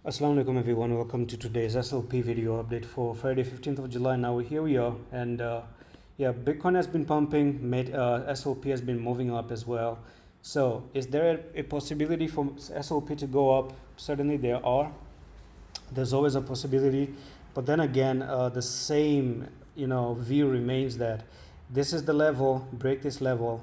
Assalamu alaikum everyone, welcome to today's SLP video update for Friday 15th of July. Now here we are, and yeah, Bitcoin has been pumping, SLP has been moving up as well. So is there a possibility for SLP to go up? Certainly there's always a possibility, but then again the same view remains that this is the level, break this level,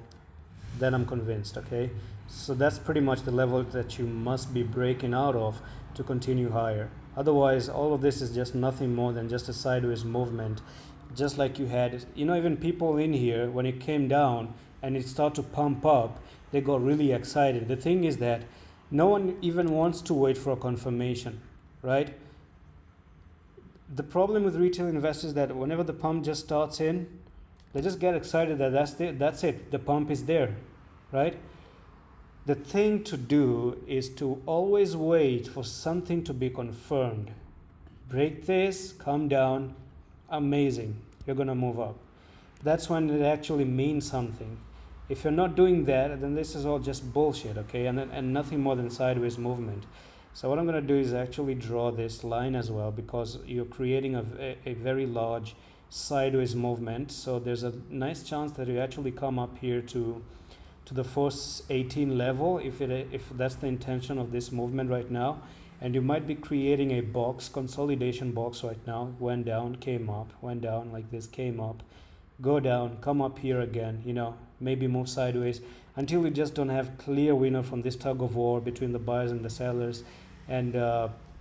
then I'm convinced. Okay, so that's pretty much the level that you must be breaking out of to continue higher. Otherwise, all of this is just nothing more than just a sideways movement, just like you had, even people in here, when it came down and it started to pump up, they got really excited. The thing is that no one even wants to wait for a confirmation, right? The problem with retail investors is that whenever the pump just starts in, they just get excited that that's it, the pump is there, right? The thing to do is to always wait for something to be confirmed. Break this, come down, amazing, you're gonna move up. That's when it actually means something. If you're not doing that, then this is all just bullshit, okay, and nothing more than sideways movement. So what I'm gonna do is actually draw this line as well, because you're creating a very large sideways movement. So there's a nice chance that you actually come up here to the 418 level, if that's the intention of this movement right now. And you might be creating a box, consolidation box right now. Went down, came up, went down like this, came up, go down, come up here again, maybe move sideways until we just don't have clear winner from this tug of war between the buyers and the sellers. And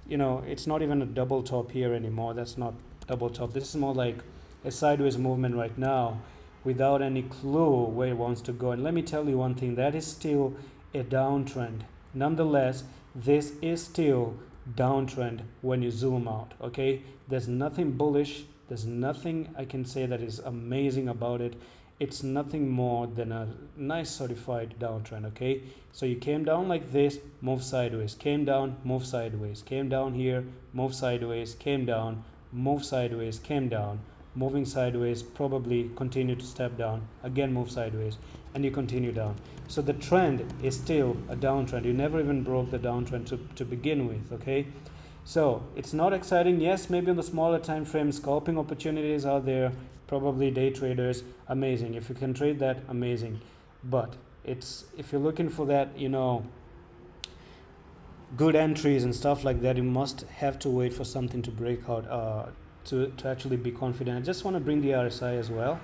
it's not even a double top here anymore. That's not double top. This is more like a sideways movement right now, without any clue where it wants to go. And let me tell you one thing, that is still a downtrend. Nonetheless, this is still downtrend when you zoom out, okay? There's nothing bullish, there's nothing I can say that is amazing about it. It's nothing more than a nice certified downtrend, okay? So you came down like this, move sideways, came down, move sideways, came down here, move sideways, came down, move sideways, came down, moving sideways, probably continue to step down, again move sideways, and you continue down. So the trend is still a downtrend. You never even broke the downtrend to begin with, okay? So it's not exciting. Yes, maybe on the smaller time frame, scalping opportunities are there, probably day traders, amazing. If you can trade that, amazing. But if you're looking for that, good entries and stuff like that, you must have to wait for something to break out to actually be confident. I just want to bring the RSI as well,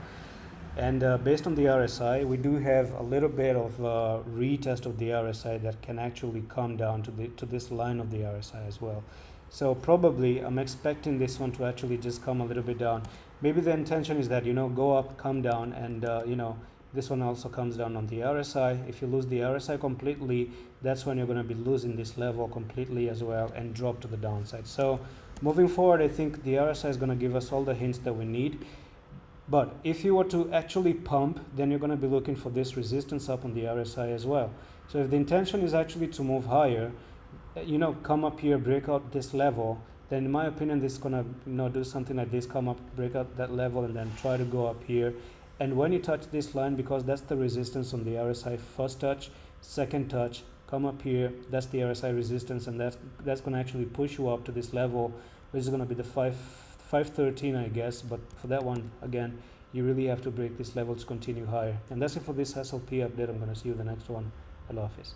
and based on the RSI, we do have a little bit of retest of the RSI that can actually come down to this line of the RSI as well. So probably I'm expecting this one to actually just come a little bit down. Maybe the intention is that go up, come down, and this one also comes down on the RSI. If you lose the RSI completely, that's when you're going to be losing this level completely as well and drop to the downside. So moving forward, I think the RSI is going to give us all the hints that we need. But if you were to actually pump, then you're going to be looking for this resistance up on the RSI as well. So if the intention is actually to move higher, come up here, break out this level, then in my opinion, this is going to do something like this, come up, break out that level, and then try to go up here. And when you touch this line, because that's the resistance on the RSI, first touch, second touch, come up here, that's the RSI resistance, and that's going to actually push you up to this level, which is going to be the 513, I guess. But for that one, again, you really have to break this level to continue higher. And that's it for this SLP update. I'm going to see you in the next one. Allah Hafiz.